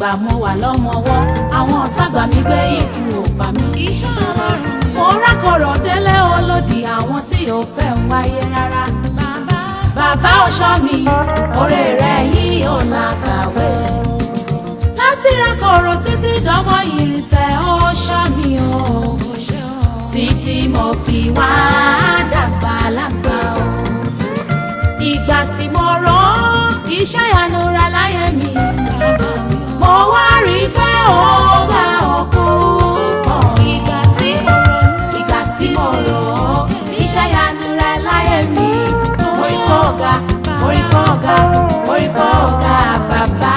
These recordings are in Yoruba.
ìgbà mo wà lọ́mọwọ́ àwọn ọ̀tá gbà mí gbé ikú ò pa mí. iṣẹ́ Ọlọ́run ni. mo rákọ̀rọ̀ délé olódì àwọn tí ò fẹ́ ń wáyé rárá. bàbá ọ̀ṣọ́ mi oore rẹ̀ yìí ò làkàwé. láti rákọ̀rọ̀ títí dọ́mọ ìrìnsẹ̀ ọ̀ṣọ́ mi o. títí mo fi wá dàgbà lágbà o. ìgbà tí mo rọ́ iṣẹ́ ìyanu ra láyé mi. mo wá rí pé ó bá òkú pọ̀. ìgbà tí mo rọ́ iṣẹ́ ìyanu ra láyé mi. mo rí pọ̀ ọ̀gá bàbá.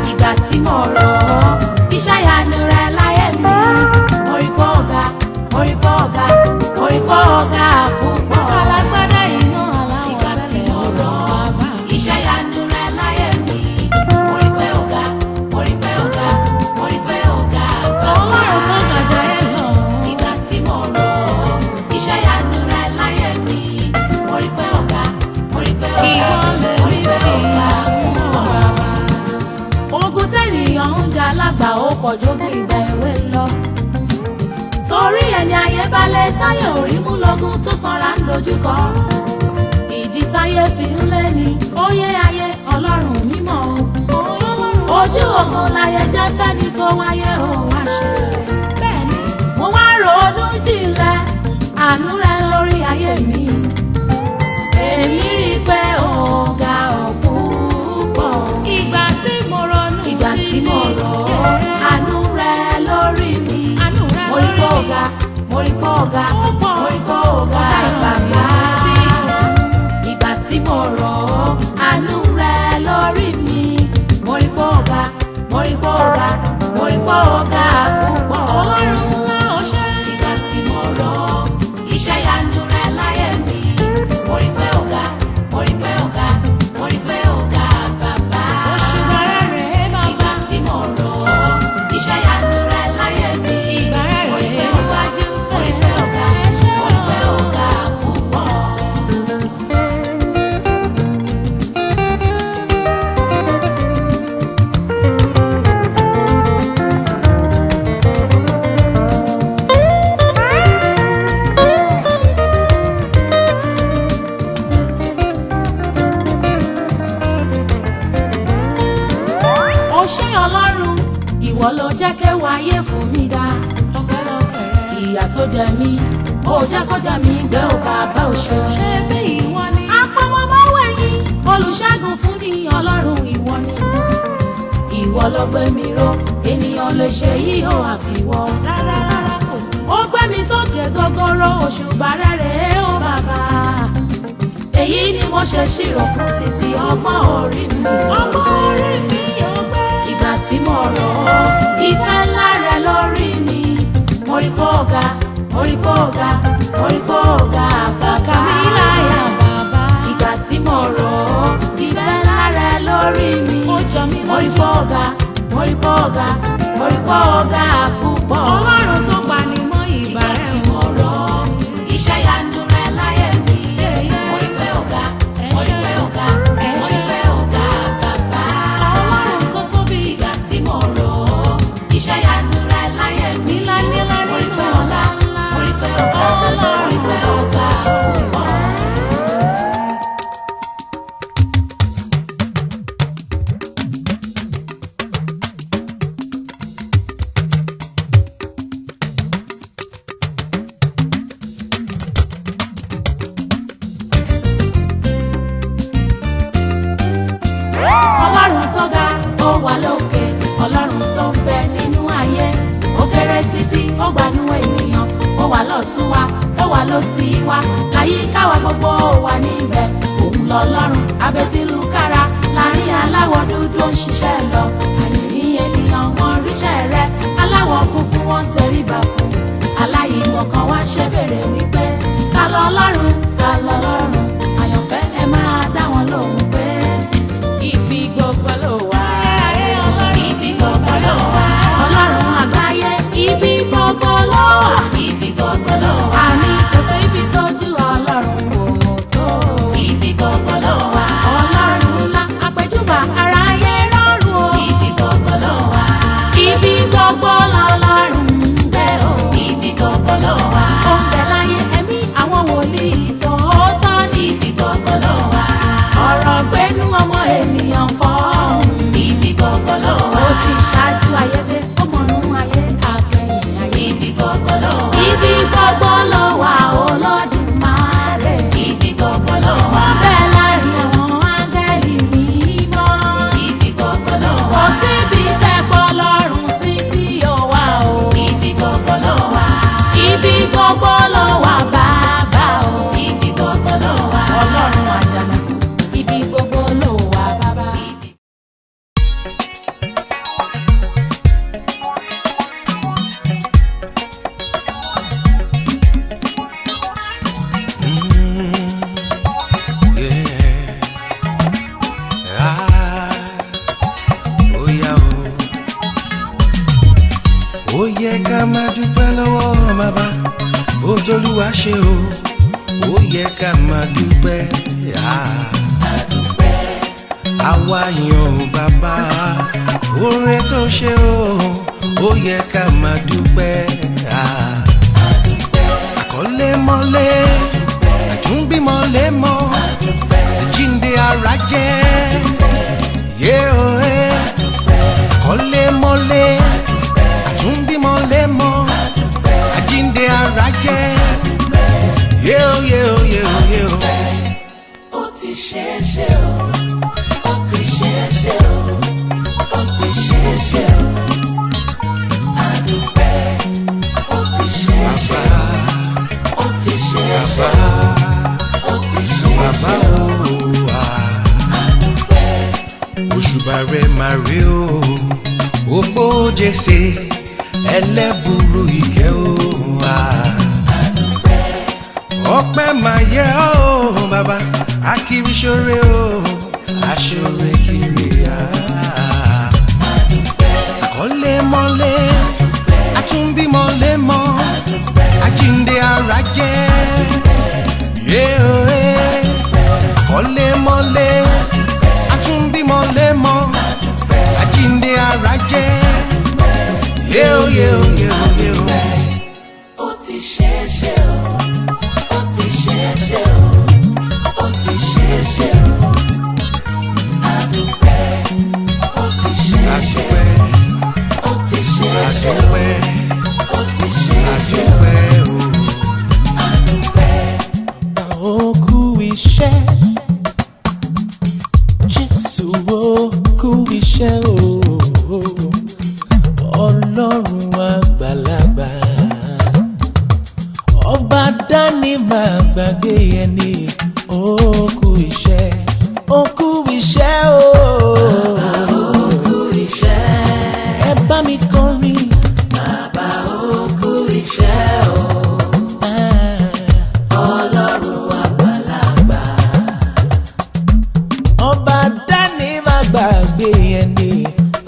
ìgbà tí mo rọ́ iṣẹ́ ìyanu ra láyé mi. mo rí pọ̀ ọ̀gá púpọ̀. alágbádá iná aláwọ̀ ìgbà tí mo rọ́ iṣẹ́ ìyanu rẹ láyé mi. mo rí pé ọ̀gá bàbá. Ọlọ́run tó gàjà ẹ̀ lọ. ìgbà tí mo rọ́ iṣẹ́ ìyanu rẹ láyé mi. mo rí pé ọ̀gá púpọ̀. ogun tẹ́nìyàn ń jà lágbà ó pọ̀ jókè ìgbà èwe lọ. torí ẹni ayé balẹ̀ táyé ò rí mú lógún tó sanra ń dojúkọ. ìdí táyé fi ń lé ní óyé ayé Ọlọ́run mímọ́ o. ojú ogun láyé jẹ́ fẹ́ni tó wáyé o wá ṣe rere. bẹ́ẹ̀ni mo wá ronú jinlẹ̀ àánú rẹ lórí ayé mi. èmi rí i pé ọ̀gá púpọ̀. ìgbà tí mo ronú ìgbà tí mo rọ̀ àánú rẹ lórí mi. mo rí pé ọ̀gá bàbá. ìgbà tí mo rọ̀ àánú rẹ lórí mi. mo rí pé ọ̀gá púpọ̀. Ọlọ́run ńlá ọṣẹ́. ìgbà tí mo rọ̀ iṣẹ́ ìyanu rẹ láyé mi. mo rí pé ọ̀gá bàbá. Òṣùbà rẹ̀ bàbá. ìgbà tí mo rọ̀ iṣẹ́ ìyanu rẹ láyé mi. Ìgbà rẹ̀ mo rí pé ọ̀gá púpọ̀. ó ṣé Ọlọ́run ìwọ ló jẹ́ kéwàá ayé fún mi dá. ọpẹ́lọpẹ́ rẹ̀. ìyà tó jẹ mí ó jẹ́ kó jẹ mí gbé ó bàbá òṣè. ṣé bí ìwọ ni. apọmọmọwé yín olùṣègùn fún ni Ọlọ́run ìwọ ni. ìwọ ló gbé mi ró ènìyàn lè ṣe yìí ó àfiwọ́. rárá kò sí. ó gbé mi sókè gogoro òṣùbà rere ó bàbá. èyí ni mo ṣe ṣírò fún títí ọgbọ́n orí mi. ọgbọ́n orí mi ò gbé. ìgbà tí mo rọ̀ ìfẹ́ ńlá rẹ lórí mi. mo rí pé ọ̀gá bàbá mi láyà bàbá. ìgbà tí mo rọ̀ ìfẹ́ ńlá rẹ lórí mi. ó jọ mí mo rí pé ọ̀gá púpọ̀. Ọlọ́run tó pa ni mọ́ ìgbà ìgbà rẹ̀. tí mo rọ̀ iṣẹ́ ìyanu rẹ láyé mi. mo rí pé ọ̀gá bàbá. Ọlọ́run tó tóbi. ìgbà tí mo rọ̀ iṣẹ́ ìyanu rẹ láyé mi. nílá mo rí nínú pé ọ̀la ńlá. mo rí pé ọ̀gá púpọ̀. Ọlọ́run tó ga ó wà lókè. Ọlọ́run tó ń bẹ nínú ayé ó kéré títí ó gbanú ènìyàn. ó wà lọ́tún wa ó wà lósì wa láyìíká wa gbogbo ó wà níbẹ̀. òun lọ́lọ́run abẹ́tílùkára láàrin aláwọ̀ dúdú ó ń ṣiṣẹ́ lọ. àyìnrín ènìyàn wọn ríṣẹ́ rẹ aláwọ̀ funfun wọn tẹríba fún. aláìmọ̀kan wá ṣe béèrè wípé ta lọ́lọ́run àyànfẹ́ ẹ máa dá wọn lóhùn pé ibi gbogbo ló wà. ibi gbogbo ló wà. Ọlọ́run àgbáyé ibi gbogbo ló wà. ibi gbogbo ló wà. àní kò sí ibi tójú Ọlọ́run wò tó. ibi gbogbo ló wà. Ọlọ́run ńlá àpèjúbà aráyé rọrùn o. ibi gbogbo lọ́lọ́run ń gbé o. Ibi gbogbo ló wà. Ó ń bẹ láyé ẹ̀mí àwọn wòlíì tòótọ́. Ibi gbogbo ló wà. Ọ̀rọ̀ gbénú ọmọ ènìyàn fọ́ọ̀hún. Ibi gbogbo ló wà. Ó ti ṣáájú ayédè ó mọ̀nú ayé àkẹyìn ayé. Ibi gbogbo ló wà. Ibi gbogbo ló wà Olódùmarè. Ibi gbogbo ló wà. Bẹ́ẹ̀ láàrin àwọn áńgẹ́lì mímọ́. Ibi gbogbo ló wà. Kò síbi tẹ́pọ̀ lọ́rùn sí tí ó wà o. Ibi gbogbo ló wà. Ibi gbogbo ló wà bàbá o. Ibi gbogbo ló wà. Ọlọ́run àjànàkú. Ibi gbogbo ló wà bàbá. Ó yẹ ká máa dúpẹ́ lọ́wọ́ bàbá fún t'Olúwa ṣe o. Ó yẹ ká máa dúpẹ́. Àwa yàn bàbá oore tó ṣe o. Ó yẹ ká máa dúpẹ́. Àkọ́lé mọ́lé àtúnbí mọ́lé mọ́ àjíǹde ara jẹ́. Àkọ́lé mọ́lé àtúnbí mọ́lé mọ́ àjíǹde ara jẹ́. Ó ti ṣe é ṣe o, ó ti ṣe é ṣe o, ó ti ṣe é ṣe o. Adúpẹ́, ó ti ṣe é ṣe o, ó ti ṣe é ṣe o, ó ti ṣe é ṣe o. Adúpẹ́. Òṣùbà rẹ̀ máa rí o, òpó Jésè ẹlẹ́bùrú ìkẹ́ o. Ọpẹ́ máa yẹ ọ́ bàbá akiri ṣoore o, aṣoore kiri. Àkọ́lé mọ́lé àtúnbí mọ́lé mọ́ àjíǹde ara jẹ́. Àkọ́lé mọ́lé àtúnbí mọ́lé mọ́ àjíǹde ara jẹ́. Ó ti ṣe é ṣe o, ó ti ṣe é ṣe o, ó ti ṣe é ṣe o. Adúpẹ́, ó ti ṣe é ṣe o, ó ti ṣe é ṣe o, ó ti ṣe é ṣe o. Adúpẹ́. Ó kú iṣẹ́, Jésù ó kú iṣẹ́ o. Ọlọ́run àgbàlagbà, ọba dání máa gbàgbé ẹni. Ó kú iṣẹ́, ó kú iṣẹ́ o. Ó kú iṣẹ́, Ẹ bá mi kọrin. bàbá ó kú iṣẹ́ o. Ọlọ́run àgbàlagbà, Ọba dání máa gbàgbé ẹni.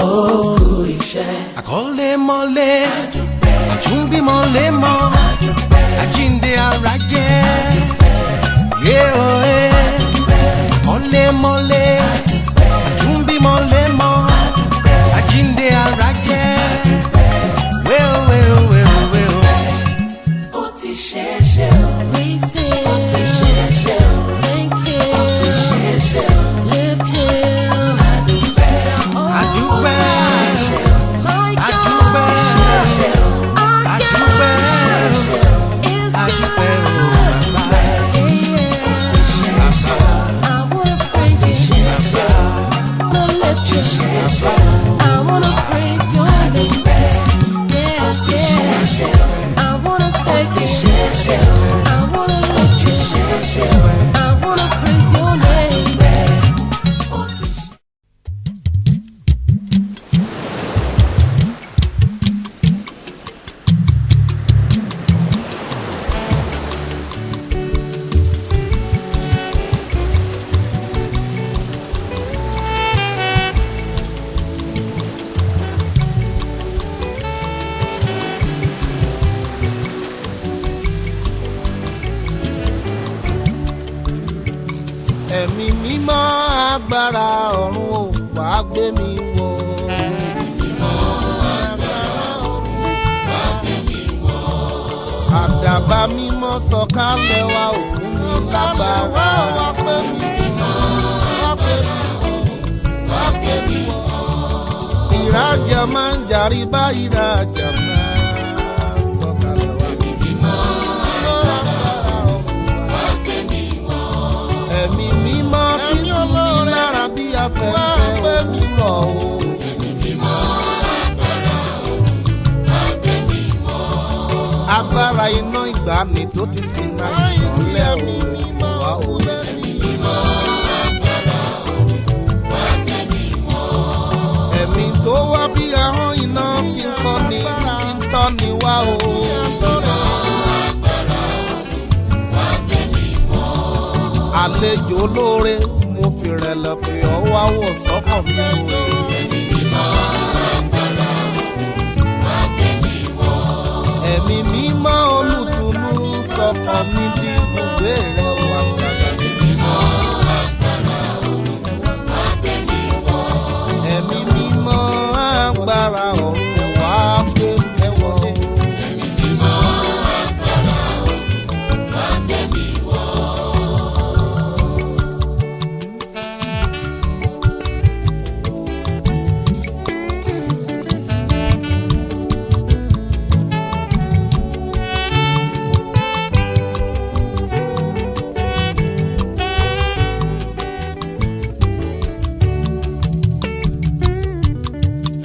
ó kú iṣẹ́. Àkọ́lé mọ́lé àtúnbí mọ́lé mọ́ àjíǹde ara jẹ́. Àkọ́lé mọ́lé àtúnbí mọ́lé mọ́ àjíǹde ara jẹ́. Ó ti ṣe é ṣe o, ó ti ṣe é ṣe o, ó ti ṣe é ṣe o. Adúpẹ́, Àdúpẹ́, àdúpẹ́, àdúpẹ́, àdúpẹ́ o bàbá. Ẹ̀mí mímọ́ agbára ọ̀run ò wá gbé mi wọ̀. Ẹ̀mí mímọ́ agbára bàbá mímọ́ sọ̀kalẹ̀ wá ò fún mi lágbára. Wá pè mí mọ́, wá pè mí mọ́, wá pè mí mọ́. Ìrajà máa ń jàrí bá ìrajà máa sọ̀kalẹ̀ wá. Ẹ̀mí mímọ́ títí mi lára bí afẹ́fẹ́ òwúrọ̀ o. Agbára iná ìgbàanì tó ti sin náà ìṣọ̀lẹ̀ o. Wá o lẹ́mí mímọ́. Ẹ̀mí tó wá bí ahọ́n iná tí ń kọ́ni tí ń tọ́ni wá o. Àlejò olóore mo fi rẹ̀lẹ̀ pé ọwọ́ àwọ̀ sọ́kàn mi o. Ẹ̀mí mímọ́ olùtùnú sọ̀kan mi bí ibùgbé rẹ̀ wá gbàgbà. Ẹ̀mí mímọ́ agbára ọ̀run wá gbé mẹ́wọ́.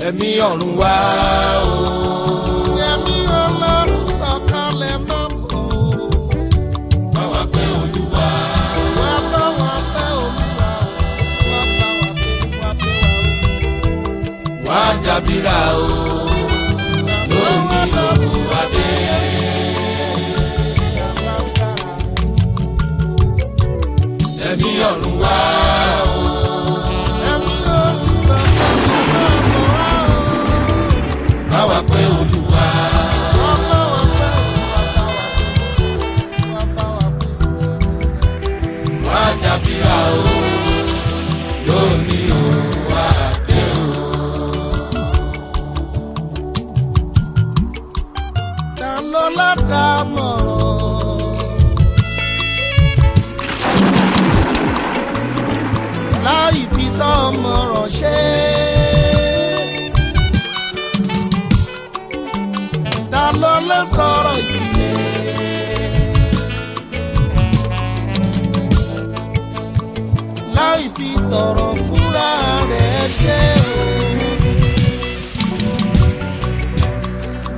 Ẹ̀mí ọ̀run wá o. Ẹ̀mí Ọlọ́run sọ̀kalẹ̀ máa bọ̀. Bá wa pé Olúwa. Wá bá wa pé Olúwa. Wá bá wa pé wá pé wa. Wá dàbíra o. Lónìí Olúwa dé. Ẹ̀mí ọ̀run wá o. Ẹ̀mí ọ̀run sọ̀kalẹ̀ máa bọ̀. Bá wa pé Olúwa. Wá dàbíra o. Lónìí o wá dé o. Ta ló ládàámọ̀ràn láì fi tọ́mọ̀ràn ṣe. Ta ló lè sọ̀rọ̀ yìí? Láì fi tọ̀rọ̀ fúnra rẹ̀ ṣe o.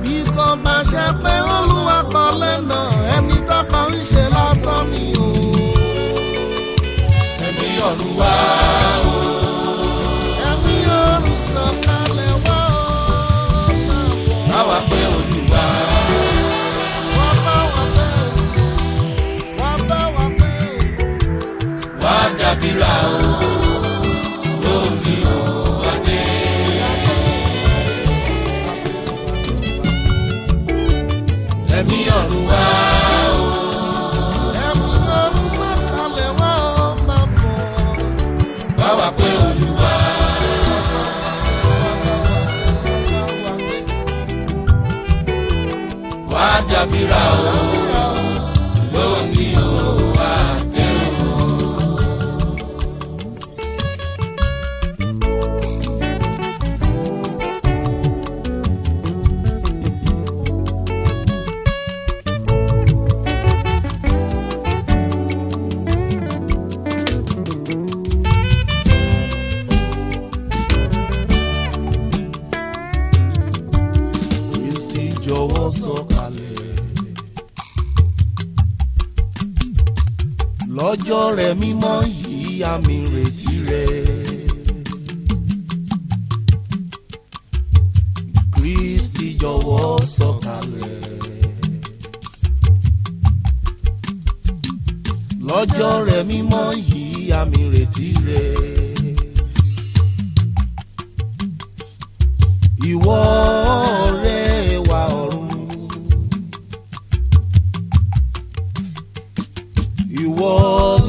Bí kò bá ṣe pé Olúwa kọ lẹ́nà ẹni tọ́kọ ń ṣe lásán ni o. Ẹ̀mí ọ̀run wá o. Ẹ̀mí ọ̀run sọ̀kalẹ̀ wá o. Bá wa pé Olúwa. Wá bá wa pé o. Wá bá wa pé o. Wá dàbíra o. Lónìí o wá dé. Ẹ̀mí ọ̀run wá o. Ẹ̀mí ọ̀run sọ̀kalẹ̀ wá o máa bọ̀. Bá wa pé Olúwa. Wá dàbíra o. Lónìí o wá dé o. Kristi jọ̀wọ́ sọ̀kalẹ̀. Lọ́jọ́ rẹ̀ mímọ́ yìí àmì ìrètí rẹ̀. Kristi jọ̀wọ́ sọ̀kalẹ̀. Lọ́jọ́ rẹ̀ mímọ́ yìí àmì ìrètí rẹ̀. Ìwọ ọ̀rẹ́ wa ọ̀run. Ìwọ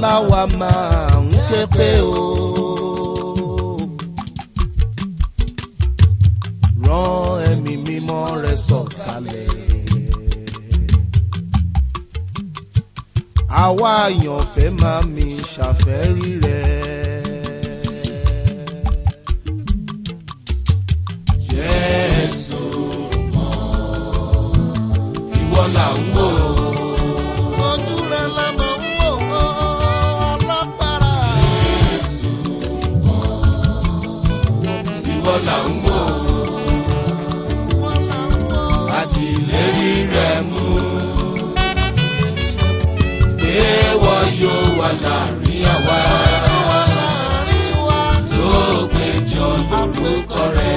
láwa máa ń ké pè o. Rán ẹ̀mí mímọ́ rẹ sọ̀kalẹ̀. àwa àyànfẹ́ máa mi ṣàfẹ́rí rẹ̀. Jésù mọ́ ìwọ là ń wò. Ojú rẹ̀ la mọ̀ ń wò ọlọ́pàá. Jésù mọ́ ìwọ là ń wò. Àtìlérí rẹ̀ mú. Èèwọ̀ yóò wà láàrin àwa tó péjọ lórúkọ rẹ̀.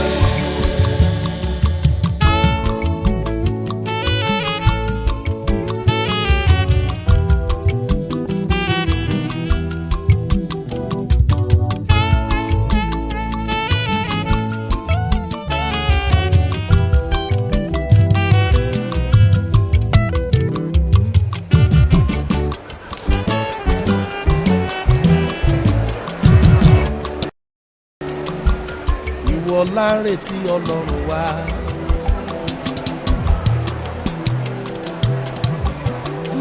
Ọlá ń retí Ọlọ́run wa.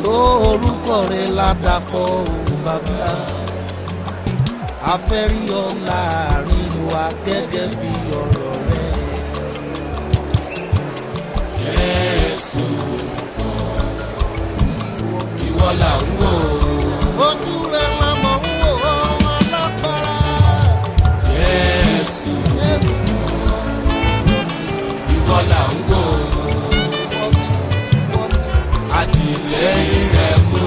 Lórúkọ rẹ̀ ládàpọ̀ òun bàbá. A fẹ́ rí ọ láàrin wa gẹ́gẹ́ bí ọ̀rọ̀ rẹ̀. Jésù ìwọ là ń wò. Ojú rẹ̀ la mọ̀ ń wò ọlọ́pàá. Jésù ìwọ là ń wò. Àtìlẹ́yìn rẹ̀ mú.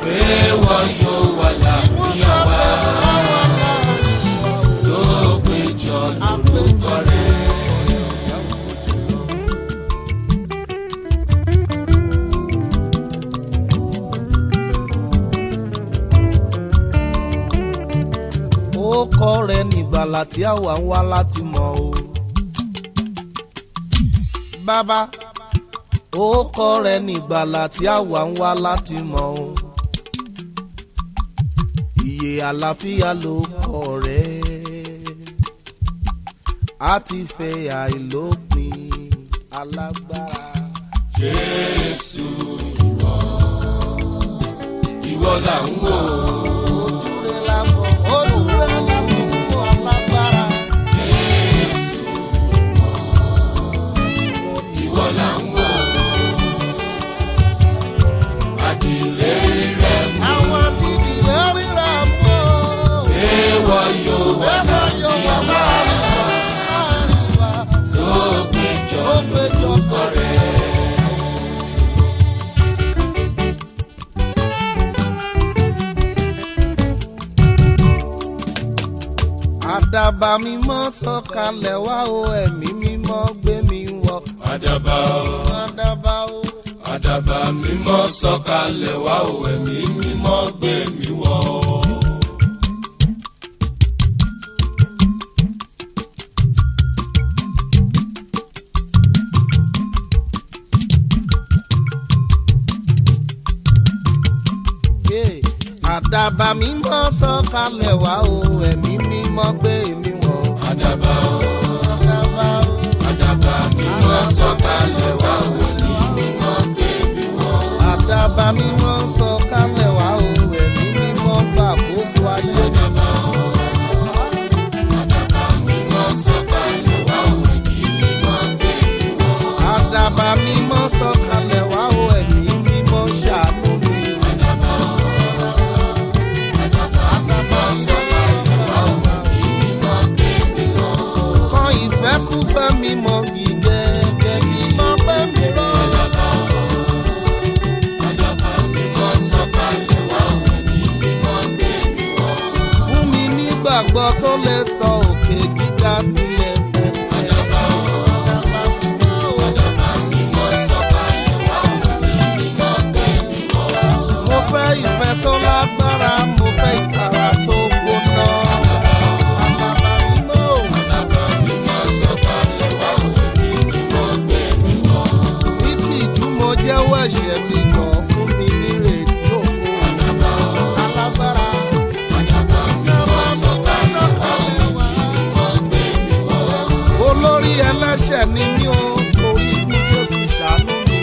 Pé wọ́n yóò wà láàrin àwa tó péjọ lórúkọ rẹ̀. Orúkọ rẹ̀ nìgbàlà tí àwa ń wá láti mọ̀ o. Bàbá, orúkọ rẹ̀ nìgbàlà tí àwa ń wá láti mọ̀ o. Ìyè àlàáfíà lórúkọ rẹ̀. A ti fẹ́ àìlópin alágbára. Jésù ìwọ là ń wò. Ìwọ là ń wò. Àtìlérí rẹ̀ mú. Àwọn àtìlérí rẹ̀ mú. Èèwọ̀ yóò wà láàrin wa tó péjọ lórúkọ rẹ̀. Àdàbà mímọ́ sọ̀kalẹ̀ wá o, ẹ̀mí mímọ́ gbé mi wọ̀. Àdàbà o, àdàbà o, àdàbà mímọ́ sọ̀kalẹ̀ wá o, ẹ̀mí mímọ́ gbé mi wọ̀. Àdàbà mímọ́ sọ̀kalẹ̀ wá o, ẹ̀mí mímọ́ gbé mi wọ̀. Àdàbà o, àdàbà o, àdàbà mímọ́ sọ̀kalẹ̀ wá o, ẹ̀mí mímọ́ gbé mi wọ̀. Àdàbà mímọ́ sọ̀kalẹ̀ wá o, ẹ̀mí mímọ́ gbàkóso ayé. Àdàbà o, àdàbà mímọ́ sọ̀kalẹ̀ wá o, ẹ̀mí mímọ́ gbé mi wọ̀. Àdàbà mímọ́ sọ̀kalẹ̀ wá o, ẹ̀mí mímọ́ ṣàánú mi. Kọ́ ìfẹ́kúfẹ́ mi mọ́ bí gẹ́gẹ́ bí ọpẹ́ mi lọ. Fún mi nígbàgbọ́ tó lè sọ òkè gíga tilẹ̀ pẹ̀pẹ̀. Mo fẹ́ ìfẹ́ tó lágbára, mo fẹ́ ìtara tó gbóná. Jẹ́wọ́ ẹ̀ṣẹ̀ mi kàn fún mi nírètí òkú. Alágbára. Olórí ẹlẹ́ṣẹ̀ ni mí o, torí ikú Jésù ṣàánú mi.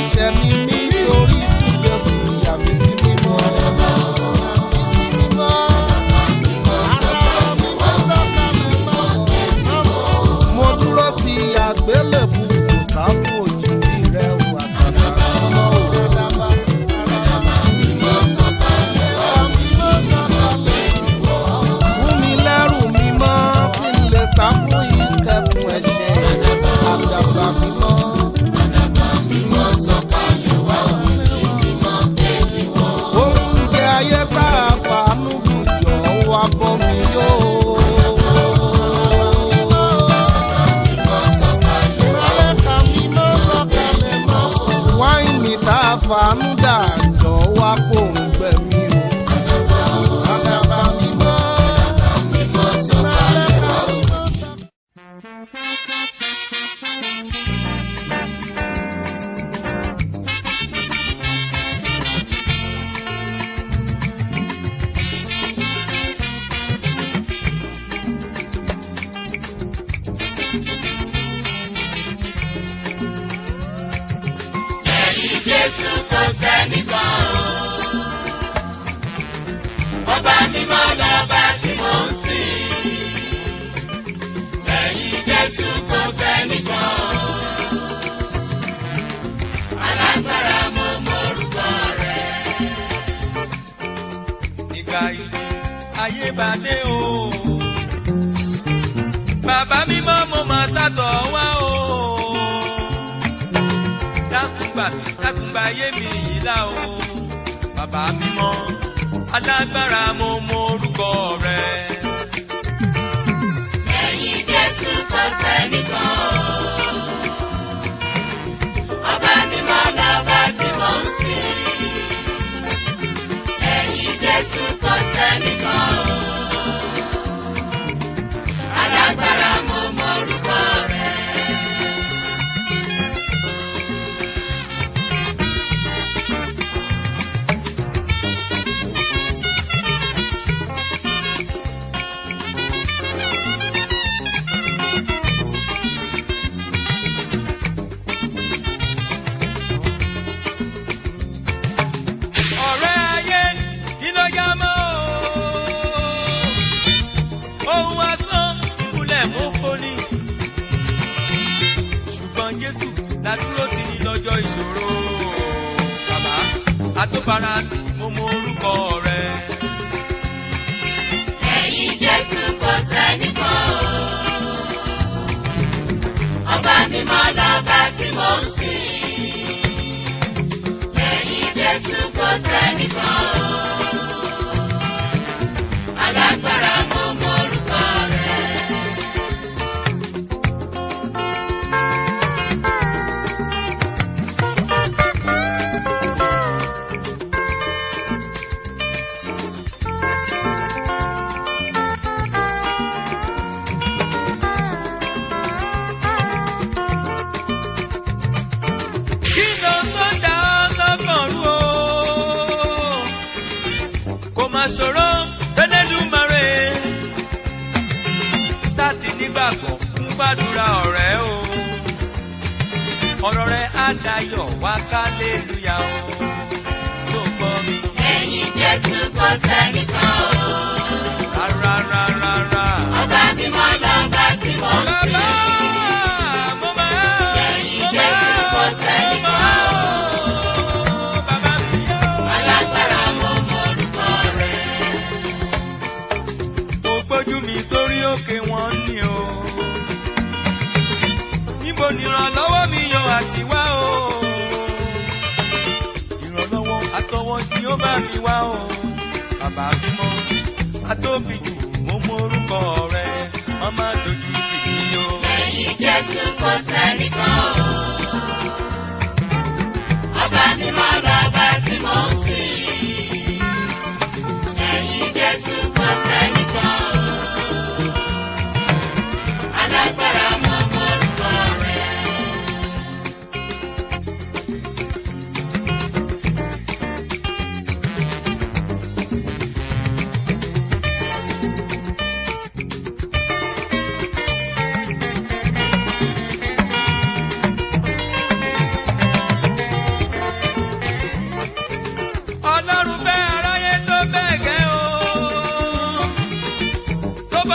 ẹlẹ́ṣẹ̀ ni mí torí ikú Jésù ìyà mi sí mímọ́. Mo dúró ti àgbélébù kò sá fún òjijì rẹ̀ wà kàkà mímọ́ ò. Fún mi lẹ́rù mímọ́ kí n lè sá fún ìkẹ́kùn ẹ̀ṣẹ̀. Àdàbà mímọ́. Oúnjẹ ayé tá a fàánú bù jọ wá bọ́ mi yóò. Màlẹ́kà mímọ́ sọ̀kalẹ̀ mọ́. Wáìnì tá a fàánú dà jọ wá pòǹgbẹ mi o. Àdàbà mímọ́. Màlẹ́kà mímọ́. Jésù kò sẹ́nìkan o. Ọba mímọ́ lọ́ba tí mò ń sìn. Lẹ́yìn Jésù kò sẹ́nìkan o. Alágbára mo mọ̀rúkọ rẹ̀. Ìgbà ìlú ayé bá dé o. Bàbá mímọ́ mo máa tàtọ̀ wá o. Dákùngbà ayé mi yìí là o. Bàbá mímọ́, alágbára mo mọ orúkọ rẹ̀. Lẹ́yìn Jésù kò sẹ́nìkan o. Ọba mímọ́ lọ́ba tí mò ń sìn. Lẹ́yìn Jésù kò sẹ́nìkan o. Alágbára mo mọ orúkọ rẹ̀. Ọ̀rẹ́ ayé kí ló yá mọ́ o? Ohun asán ìkúlẹ̀ mú fóní. Ṣùgbọ́n Jésù ládúró tì ní lọ́jọ́ ìṣòro. Bàbá àtúbara tí mo mọ orúkọ rẹ̀. Lẹ́yìn Jésù kò sẹ́nìkan o. Ọba mímọ́ lọ́ba tí mò ń sìn. Lẹ́yìn Jésù kò sẹ́nìkan o. Alágbára mo mọ orúkọ rẹ̀. Kí ló tó dá lọ́kàn rú o? Kò má ṣòro fẹ́lẹ́dùmarè. Sáàtì nígbàgbọ́ ń gbàdúrà ọ̀rẹ́ o. Ọ̀rọ̀ rẹ̀ á dayọ̀ wá kálélúyà o. Tó gbọ́ mi. Lẹ́yìn Jésù kò sẹ́nìkan o. Rárá. Ọba mímọ́ lọ́ba tí mò ń sìn. Bàbá mo máa. Lẹ́yìn Jésù kò sẹ́nìkan o. Bàbá mi yó. Alágbára mo mọ orúkọ rẹ̀. Mo gbójú mi sórí òkè wọn ni o. Níbo ni ìrànlọ́wọ́ mi yọ àti wá o? Ìrànlọ́wọ́ àtọwọ́ tí ó bá mi wá o. Bàbá mímọ́, atóbi jù mo mọ orúkọ rẹ̀. Wọ́n máa dojú sí mi o. Lẹ́yìn Jésù kò sẹ́nìkan o. Ọba mímọ́ lọ́ba tí mò ń sìn. Lẹ́yìn Jésù kò sẹ́nìkan o. Alágbára mo mọ orúkọ rẹ̀.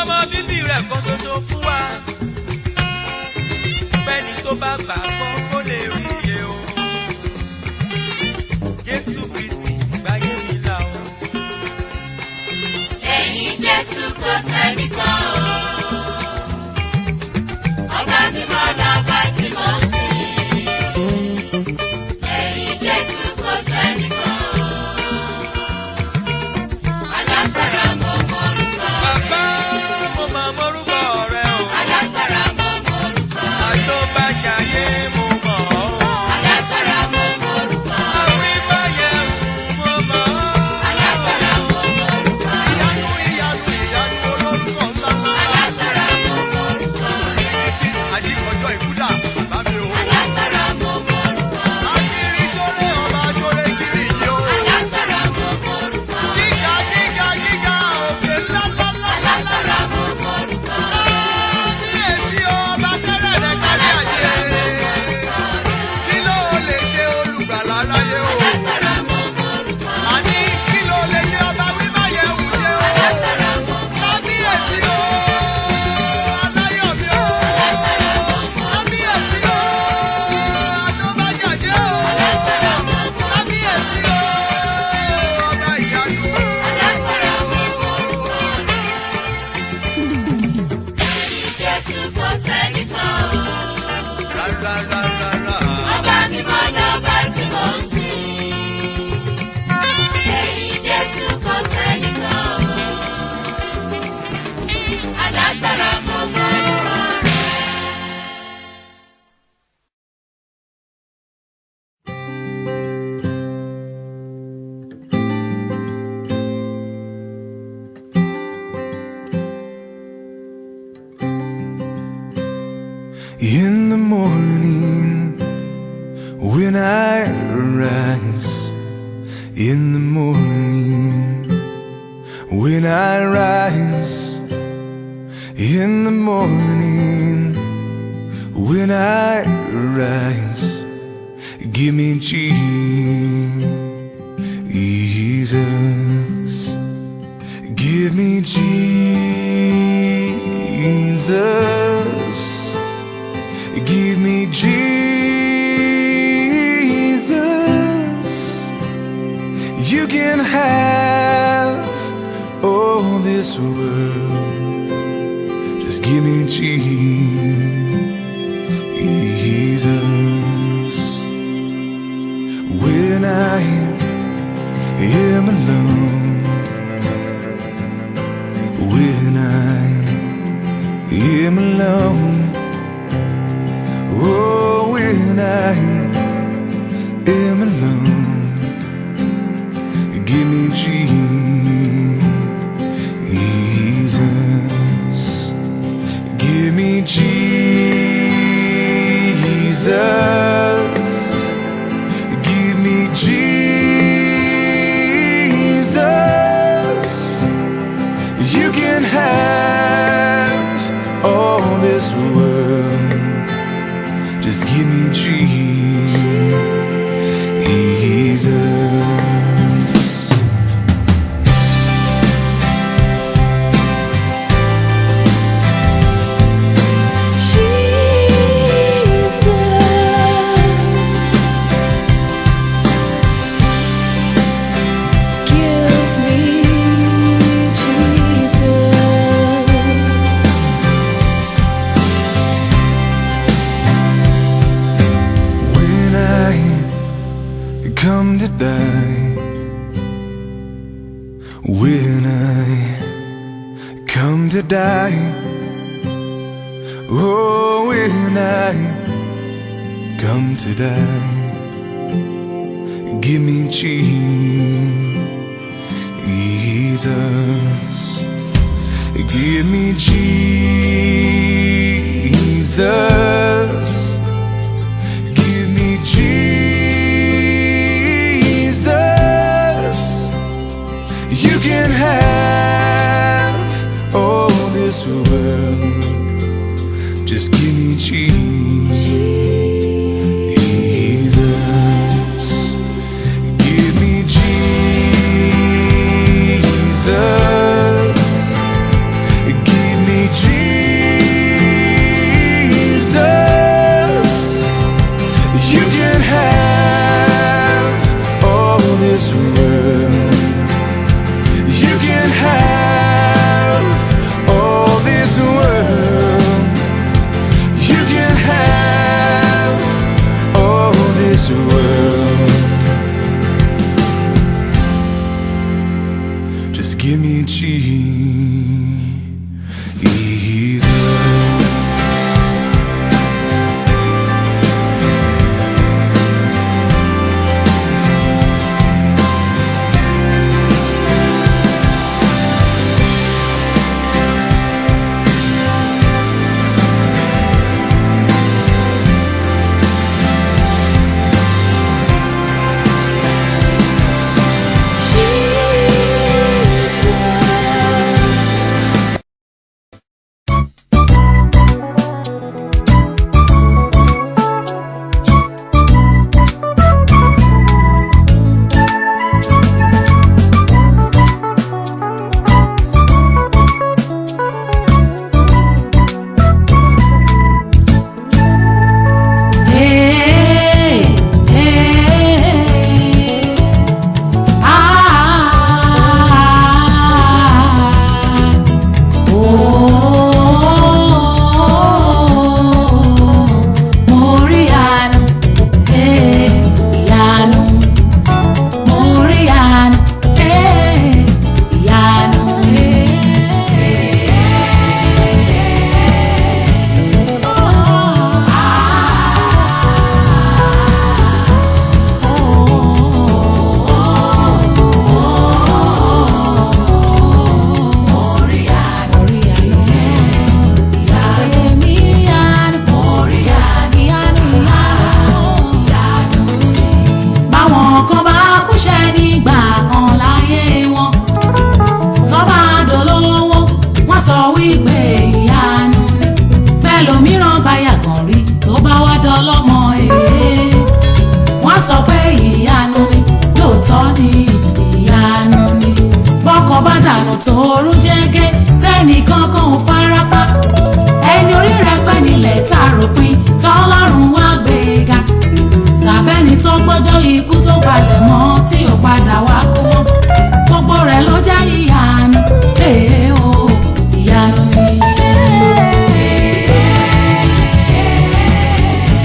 ọmọ bíbí rẹ̀ kan ṣoṣo fún wa. Bẹ́ẹ̀ni tó bá gbàgbọ́ kó lè rí iye o. Jésù Kristi gbáyé mi là o. Lẹ́yìn Jésù kò sẹ́nìkan o. Ọba mímọ́ lọ́ba tí mo ń sìn. Lẹ́yìn Jésù kò sẹ́nìkan o. Alágbára mo mọ orúkọ rẹ̀. Bàbá mo máa mọ́rúkọ rẹ̀ o. Alágbára mo mọ orúkọ rẹ̀. Àtọ́bàjáyé mo mọ̀ ọ́. Alágbára mo mọ orúkọ rẹ̀. Àwímáyẹ̀ mo mọ̀ ọ́. Alágbára mo mọ orúkọ rẹ̀. Ìyanu ìyanu ìyanu olórúkọ ńlá ńlá. Alágbára mo mọ orúkọ rẹ̀. Àjíkọjọ́ ìkúdà bàbá mi o. Alágbára mo mọ orúkọ rẹ̀. Akiri sólé ọba sólé kiri yìí o. Alágbára mo mọ orúkọ rẹ̀. Gíga gíga gíga òkè ńlá ńlá ńlá ńlá. Alágbára mo mọ orúkọ rẹ̀. Kábíyèsí ọba kẹ́rẹ̀rẹ̀ kárí ayé. Kí ló lè ṣe olùgbàlà láyé o? Alágbára mo mọ orúkọ rẹ̀. Àní kí ló lè ṣe ọba wímáyẹ̀ wúyẹ́ o? Alágbára mo mọ orúkọ rẹ̀. Kábíyèsí o, aláyọ̀ mi o. Alágbára mo mọ orúkọ rẹ̀. Kábíyèsí o, àtọ́bàjáde o. Alágbára mo mọ orúkọ rẹ̀. Kábíyèsí o, ọba ìyanu o. Alágbára mo mọ orúkọ rẹ̀. Lẹ́yìn Jésù kò sẹ́nìkan o. Rárárárárá. Ọba mímọ́ lọ́ba tí mo ń sìn. Lẹ́yìn Jésù kò sẹ́nìkan o. Alágbára mo mọ orúkọ rẹ̀. In the morning, when I rise, in the morning, when I rise, in the morning, when I rise, give me Jesus, give me Jesus. Give me Jesus. You can have all this world. Just give me Jesus. When I am alone, when I am alone, oh, when I am alone, give me Jesus. Give me Jesus. Give me Jesus. You can have all this world. Just give me Jesus. Come to die, when I come to die, oh, when I come to die, give me Jesus, give me Jesus, give me Jesus. You can have all this world. Just give me Jesus. Give me Jesus. Give give me Jesus. Tòrún jẹ́gẹ́ tẹ́nìkan kan ò farapa ẹni orí rẹ̀ pẹ́ nílẹ̀ tá a ròpin tọ́lọ́run wá gbéga tàbẹ́ni tó gbọ́jọ́ ikú tó palẹ̀ mọ́ tí ò padà wá kú mọ́ gbogbo rẹ̀ ló jẹ́ ìyanu o ìyanu ni.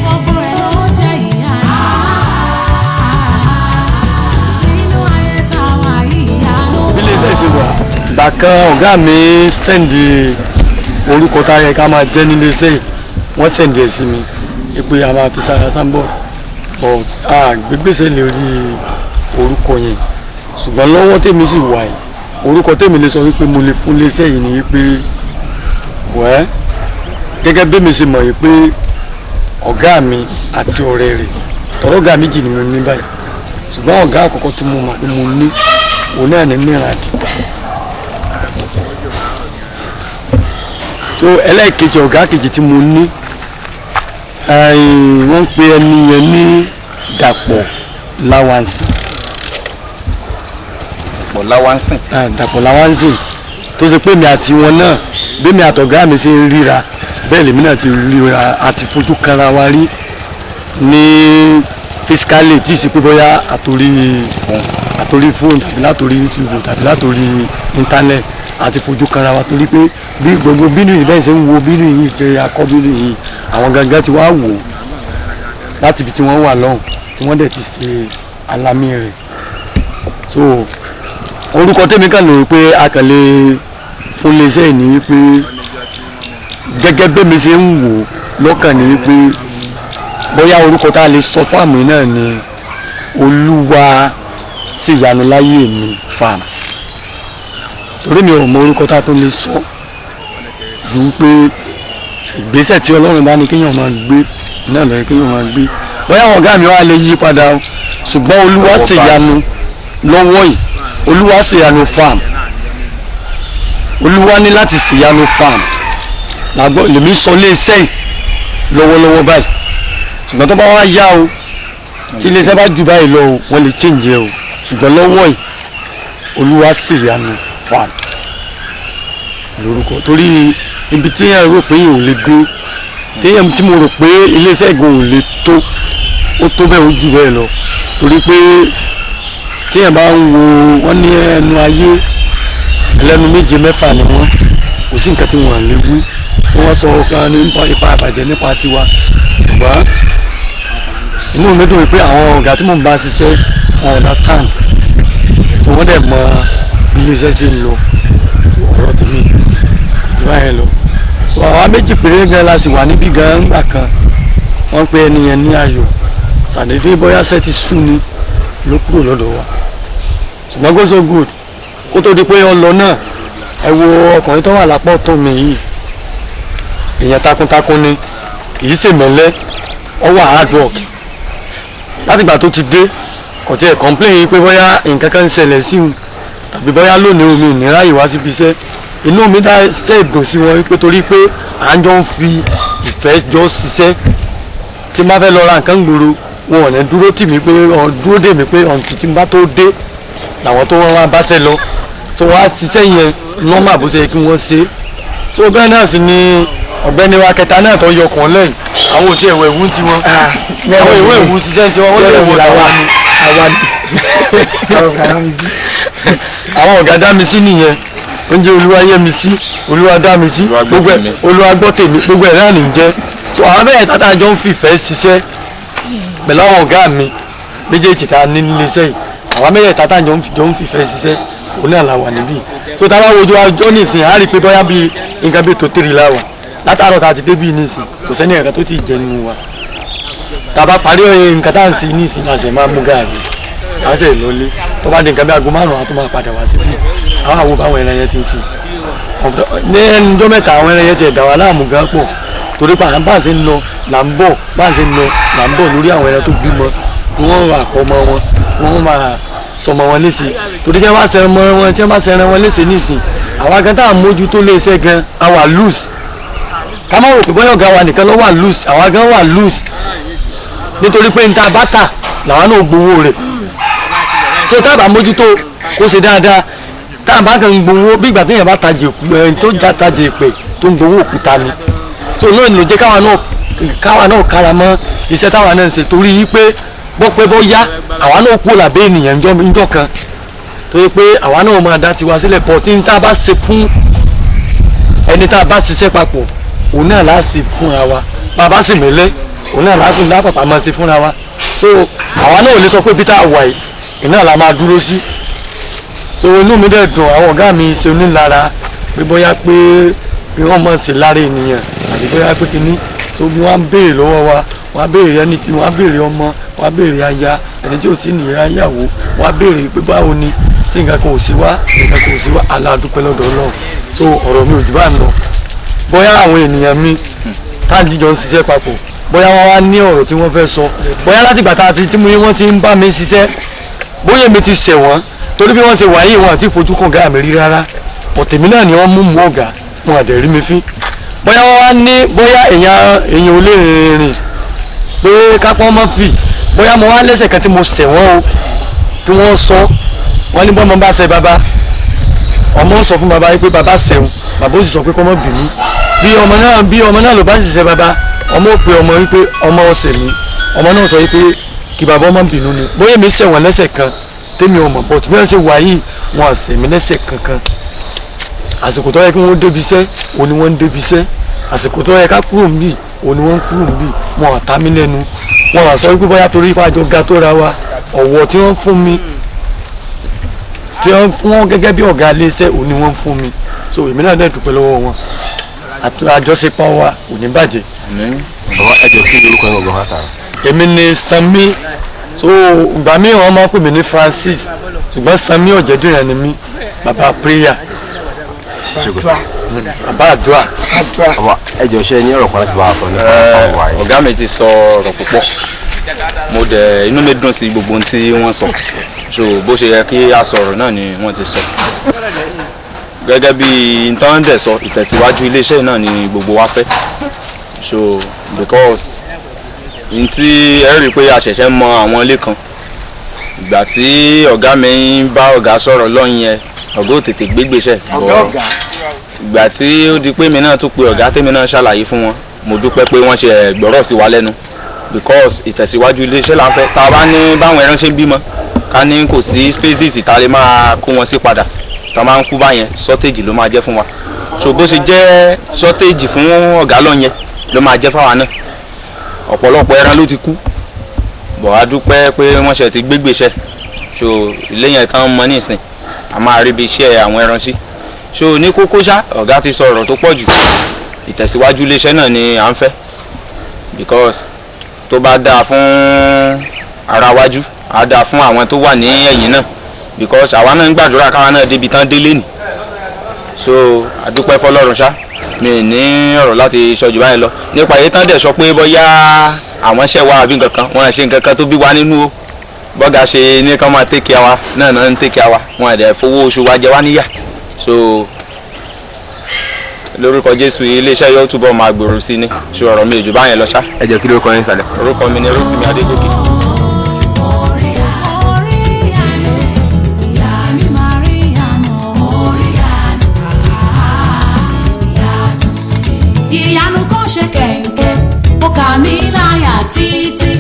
Gbogbo rẹ̀ ló jẹ́ ìyanu nínú ayé tá a wà ìyanu. Ilé iṣẹ́ ìṣègùn ìgbà kan ọ̀gá mi sẹ́ǹdì orúkọ tá a yẹ ká máa jẹ́ nílé iṣẹ́ yìí wọ́n sẹ́ǹdì ẹ̀ sí mi pé a máa fi sára sáńbọ̀ gbégbèsè lè rí orúkọ yẹn ṣùgbọ́n lọ́wọ́ tèmi sì wà yìí orúkọ tèmi lè sọ wípé mo lè fún iléeṣẹ́ yìí ni wípé wẹ́ gẹ́gẹ́ bí mi ṣe mọ̀ yìí pé ọ̀gá mi àti ọ̀rẹ́ rẹ̀ tọ̀rọ̀ ọ̀gá méjì ni mo ní báyìí ṣùgbọ́n ọ̀gá àkọ́kọ́ tí mo mọ̀ pé mo ní òun náà ní Mìràdì. So ẹlẹ́ẹ̀kejì ọ̀gá kejì tí mo ní wọ́n pe ẹni yẹn ní Dàpọ̀ Láwánsìn. Dàpọ̀ Láwánsìn tó ṣe pé mi àti wọn náà bí mi àtọ̀gá mi ṣe ríra bẹ́ẹ̀ lèmi náà ti ríra àti fojú kanra wa rí ní fisikálì tí ì sí pé bóyá àtòrí fóònù tàbí látòrí YouTube tàbí látòrí íńtánẹ́ẹ̀tì àti fojú kanra wa torí pé bí gbogbo bínú yìí bẹ́ẹ̀ ṣe ń wo bínú yìí ṣe akọ́bínú yìí àwọn gangan ti wá wò ó láti ibi tí wọ́n wà lọ́hùn tí wọ́n dẹ̀ ti ṣe alámì rẹ̀. So orúkọ tèmi kàn lórí pé a kàn lè fún iléeṣẹ́ yìí ní pé gẹ́gẹ́ bẹ́ẹ̀ mi ṣe ń wò lọ́kàn ní pé bóyá orúkọ tá a lè sọ fáàmù yìí náà ni Olúwa ṣèyanu láyé mi fáàmù torí mi ò mọ orúkọ tá a tó lè sọ ju pé ìgbésẹ̀ tí Ọlọ́run bá ní kéèyàn máa gbé náà lọ́yẹ kéèyàn máa gbé bóyá àwọn ọ̀gá mi wá lè yí padà o ṣùgbọ́n Olúwa ṣèyanu lọ́wọ́ yìí Olúwa ṣèyanu farm Olúwa ní láti ṣèyanu farm làgbọ́ lèmi sọ léṣẹ́ yìí lọ́wọ́lọ́wọ́ báyìí ṣùgbọ́n tó bá wá yá o tí iléeṣẹ́ bá jù báyìí lọ o wọ́n lè change ẹ o ṣùgbọ́n lọ́wọ́ yìí Olúwa ṣèyanu farm lórúkọ torí ibi tí èèyàn rò pé èèyàn ò lè dé téèyàn tí mo rò pé iléeṣẹ́ ìgò ò lè tó ó tó bẹ́ẹ̀ ó jù bẹ́ẹ̀ lọ torí pé téèyàn bá ń wo wọ́n ní ẹnu ayé ẹlẹ́nu méje mẹ́fà ni wọ́n kò sí nǹkan tí wọ́n lè wí tí wọ́n sọ kan nípa ipa àbàjẹ́ nípa tiwa ṣùgbọ́n inú mi dùn pé àwọn ọ̀gá tí mò ń bá ṣiṣẹ́ wọn understand tí wọ́n dẹ̀ mọ iléeṣẹ́ ṣe ń lọ ọ̀rọ̀ tèmi ìjọba yẹn lọ. so àwa méjì péré gan la sì wà níbí gan ńgbà kan wọ́n pe ẹni yẹn ní ayọ̀ sàdédé bóyá ṣẹ́ ti sú ni ló kúrò lọ́dọ̀ wa ṣùgbọ́n go so good kó tó di pé ọ lọ náà ẹ wo ọkùnrin tó wà lápá ọ̀tún mi yìí èèyàn takuntakun ni kìí ṣe mẹ́lẹ́ ọwọ́ hard work látìgbà tó ti dé kò tiẹ̀ complain yìí pé bóyá nǹkan kan ń ṣẹlẹ̀ sí un tàbí bóyá lónìí omi ìnira yìí wá síbi iṣẹ́ inú mi dá ṣe ìdùn sí wọn wípé torí pé à ń jọ ń fi ìfẹ́ jọ ṣiṣẹ́ tí má fẹ́ lọ ra nǹkan gbòòrò wọn ò ní dúró tì mí pé dúró dè mí pé ọ̀nkì tí n bá tó dé làwọn tó wọ́n wá báṣẹ́ lọ tó wá ṣiṣẹ́ yẹn nọ́mà bó ṣe yẹ kí wọ́n ṣe tó bẹ́ẹ̀ náà sì ni ọ̀gbẹ́ni wa kẹta náà tó yọ ọkàn lẹ́yìn àwọn òtí ẹ̀wọ̀ ìwú ti wọn àwọn ìwé ìwú ṣiṣẹ́ tí wọ́n lè wọ àwa ni àwọn ọ̀gá dá mi sí nìyẹn oúnjẹ olúwa yẹ mi sí olúwa dá mi sí gbogbo ẹ̀ olúwa gbọ́ tèmi gbogbo ẹ̀ náà nìjẹ́ tó àwọn bẹ́ẹ̀ tata jọ ń fìfẹ́ ṣiṣẹ́ pẹ̀lú àwọn ọ̀gá mi méjèèjì tá a ní nílé iṣẹ́ yìí àwọn bẹ́ẹ̀ tata jọ ń fìfẹ́ ṣiṣẹ́ òun náà la wà níbí tó tá a bá wojú ọjọ́ nìsín á rí i pé bóyá bíi nǹkan bíi tó tèrè la wà látàárọ̀ tá a ti débí nísìn kò sẹ́ni ẹ̀ka tó ti jẹ nínú wa tá a bá parí nǹkan tá à ń ṣe nísìn náà ṣe máa mú gààrí a ṣe lọlé tó bá di nǹkan bí aago 5 a tó máa padà wá síbí àwọn àwo báwọn ẹran yẹn ti ń sìn ní ẹnjọ́ mẹ́ta àwọn ẹran yẹn ti ẹ̀dá wa láàmú gan pọ̀ torí pa bá a ṣe ń lọ là ń bọ̀ bá a ṣe ń lọ là ń bọ̀ lórí àwọn ẹran tó bímọ kí wọ́n rà pọ̀ mọ́ wọn wọ́n máa sọmọ wọn léṣe torí tí wọ́n bá ṣe ọmọ wọn tí wọ́n bá ṣe ẹran wọn léṣe nísìn àwa gan tá à ń mójútó lé iṣẹ́ gan àwa loose ká má rò pé bóyá ọ̀gá wa nìkan ló wà loose àwa gan wà loose nítorí pé níta bá tà làwa náà gbowó rẹ̀ ṣé tá a bá mójútó kó ṣe dáadáa tá a bá kàn gbowó bí ìgbà téèyàn bá tajè tó já tajè pè tó ń gbowó òkúta ni so náà ló jẹ́ káwa náà kára mọ́ iṣẹ́ táwa náà ń ṣe torí yí pé bọ́ pé bọ́ yá àwa náà kú làbẹ́ ènìyàn ńjọ́ kan torí pé àwa náà máa dá tiwa sílẹ̀ pọ̀ tí tá a bá ṣe fún ẹni tá a bá ṣiṣẹ́ papọ̀ òun náà láà ṣe fúnra wa bàbá sì mẹ́lẹ́ òun náà láà pàpà máa ṣe fúnra wa so àwa náà ò lè sọ pé bí tá a wà yìí iná la máa dúró sí so inú mi dẹ̀ dùn àwọn ọ̀gá mi ṣe onílara pé bóyá pé wọ́n mọ̀ sí lára ènìyàn àti bóyá pé kíní so bí wọ́n á béèrè lọ́wọ́ wa wọ́n á béèrè ẹni tí wọ́n á béèrè ọmọ wọ́n á béèrè aya ẹni tí ò tí nìyẹn ayàwó wọ́n á béèrè pé báwo ni tí nǹkan kan ò sí wá nǹkan kan ò sí wá aládùúpẹ́ lọ́dọ̀ Ọlọ́run so ọ̀rọ̀ mi ò jù bá ń lọ bóyá àwọn ènìyàn mi táàdì jọ ń ṣiṣẹ́ papọ̀ bóyá wọ́n wá ní ọ̀rọ̀ tí wọ́n fẹ́ sọ bóyá láti gbà tá a ti tí wọ́n ti ń bá mi ṣiṣẹ́ bóyá èmi ti ṣẹ̀ wọ́n torí bí wọ́n ṣe wáyé wọn àti ìfojú kan ọ̀gá mi rí rárá ọ̀tẹ̀mí náà ni wọ́n mú ọ̀gá wọn àdẹ̀ rí mi fín bóyá wọ́n wá ní bóyá èèyàn ò lè rìn pé kápọ́ mọ́ fì bóyá mo wá lẹ́sẹ̀ kan tí mo ṣẹ̀ wọ́n o tí wọ́n sọ wọ́n ní bọ́mọ bá ṣẹ̀ bàbá ọmọ sọ fún bàbá yìí pé bàbá ṣẹ̀wọ̀n bàbá ó sì sọ pé kọ́ mọ́ bínú bí ọmọ náà ló bá sì ṣẹ̀ bàbá ọmọ ò pe ọmọ wípé ọmọ ọ̀sẹ̀ mi ọmọ náà sọ wípé kí bàbá ọmọ bínú ni bóyá mi ṣẹ̀wọ̀n lẹ́sẹ̀ kan tèmi ọmọ bọ̀ tí wọ́n ṣe wà yìí wọn à ṣẹ̀mí lẹ́sẹ̀ kankan àsìkò tó yẹ kí wọ́n débi iṣẹ́ òun ni wọ́n ń débi iṣẹ́ àsìkò tó yẹ ká kúrò ń bì òun ni wọ́n ń kúrò ń bì wọn à ta mí lẹ́nu wọn à sọ wípé bóyá torí ipá àjọ ga tó ra wa ọ̀wọ̀ tí wọ́n fún mi tí wọ́n fún wọn gẹ́gẹ́ bí ọ̀gá iléeṣẹ́ òun ni wọ́n fún mi so èmi náà dẹ̀ dúpẹ́ lọ́wọ́ wọn àjọṣepọ̀ wa ò ní bàjẹ́. bàbá ẹjọ kí lórúkọ ẹ gbọgbọ hàtà. èmi ni Sanmi so ìgbà míì wọn máa ń pè mí ní Francis ṣùgbọ́n Sanmi Ọ̀jẹ̀dìran ni mí bàbá prayer bàbá àdúrà. bàbá ẹjọ ṣe ní ọ̀rọ̀ kan láti bá a sọ nípa àwọn wáyé. ọ̀gá mi ti sọ ọ̀rọ̀ púpọ̀ mo dẹ̀ inú mi dùn sí gbogbo ohun tí wọ́n sọ so bó ṣe yẹ kí a sọ̀rọ̀ náà ni wọ́n ti sọ gẹ́gẹ́ bí nǹkan dẹ̀ sọ ìtẹ̀síwájú iléeṣẹ́ náà ni gbogbo wa fẹ́ so because n tí ẹ rí i pé a ṣẹ̀ṣẹ̀ mọ àwọn ilé kan ìgbà tí ọ̀gá mi ń bá ọ̀gá sọ̀rọ̀ lọ́yìn yẹn ọ̀gá ò tètè gbégbèsẹ̀ bọ̀ ìgbà tí ó di pé mi náà tún pe ọ̀gá tèmi náà ṣàlàyé fún wọn mo dúpẹ́ pé wọ́n ṣe gbọ́rọ̀ sí wa lẹ́nu because ìtẹ̀síwájú iléeṣẹ́ là ń fẹ́ tá a bá ní báwọn ẹran ṣe ń bímọ ká ní kò sí spaces tá a lè máa kó wọn sí padà tá a máa ń kú báyẹn shortage ló máa jẹ́ fún wa so bó ṣe jẹ́ shortage fún ọ̀gá lọ́yẹn ló máa jẹ́ fáwa náà ọ̀pọ̀lọpọ̀ ẹran ló ti kú bọ̀ a dúpẹ́ pé wọ́n ṣe ti gbégbèsẹ̀ so ilé yẹn tán mọ́ nísìn a máa rí bí iṣẹ́ àwọn ẹran sí. So ní kókó ṣá ọ̀gá ti sọ ọ̀rọ̀ tó pọ̀ jù, ìtẹ̀síwájú iléeṣẹ́ náà ni à ń fẹ́ because tó bá dáa fún ara wájú á dáa fún àwọn tó wà ní ẹ̀yìn náà because àwa náà ń gbàdúrà káwa náà débi tán délé nì. So àdúpẹ́ fọlọ́run ṣá mi ní ọ̀rọ̀ láti sọ jù báyìí lọ nípa èyí tán dẹ̀ sọ pé bóyá àwọn ṣẹ̀ wá àbí nǹkan kan wọ́n ṣe nǹkan kan tó bí wá nínú o bọ́gà ṣe ní kán máa take care wa náà ń take care wa wọn àdẹ̀ fowó oṣù wa jẹ wá níyà. So lórúkọ Jésù iléeṣẹ́ yóò túbọ̀ máa gbòòrò sí ni ṣe ọ̀rọ̀ mi ò jù báyẹn lọ ṣá. ẹ jẹ́ kí lórúkọ yín sàlẹ̀. orúkọ mi ni Rótìmí Adégòkè. ìyanu kan ṣe kẹ̀ǹkẹ́ ó kà mí láyà títí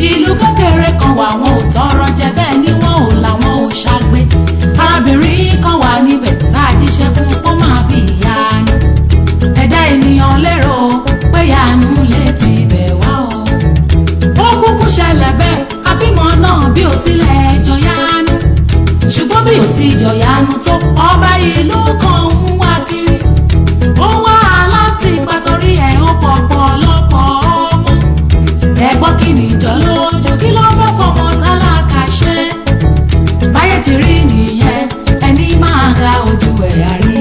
ìlú kékeré kan wà wọn ò tọrọ jẹ bẹ́ẹ̀ ni wọn ò làwọn ò ṣàgbé arábìnrin kan wà níbẹ̀ tá a jíṣẹ́ fún ó máa bí ìyanu ẹ̀dá ènìyàn lérò pé ìyanu lè ti bẹ̀ wá o ó kúkú ṣẹlẹ̀ bẹ́ẹ̀ abímọ náà bí ó tilẹ̀ jọyanu ṣùgbọ́n bí ó ti jọyanu tó ọba ìlú kan ń wá kiri ó wá láti pàtórí ẹ̀ ó pọ̀pọ̀ lọ́pọ̀ ọmọ ẹ̀gbọ́n kí ni ìjọ lójú kí ló fẹ́ fọmọ tálákà ṣe báyé ti rí nìyẹn ẹni máa ga ojú ẹ̀ àrí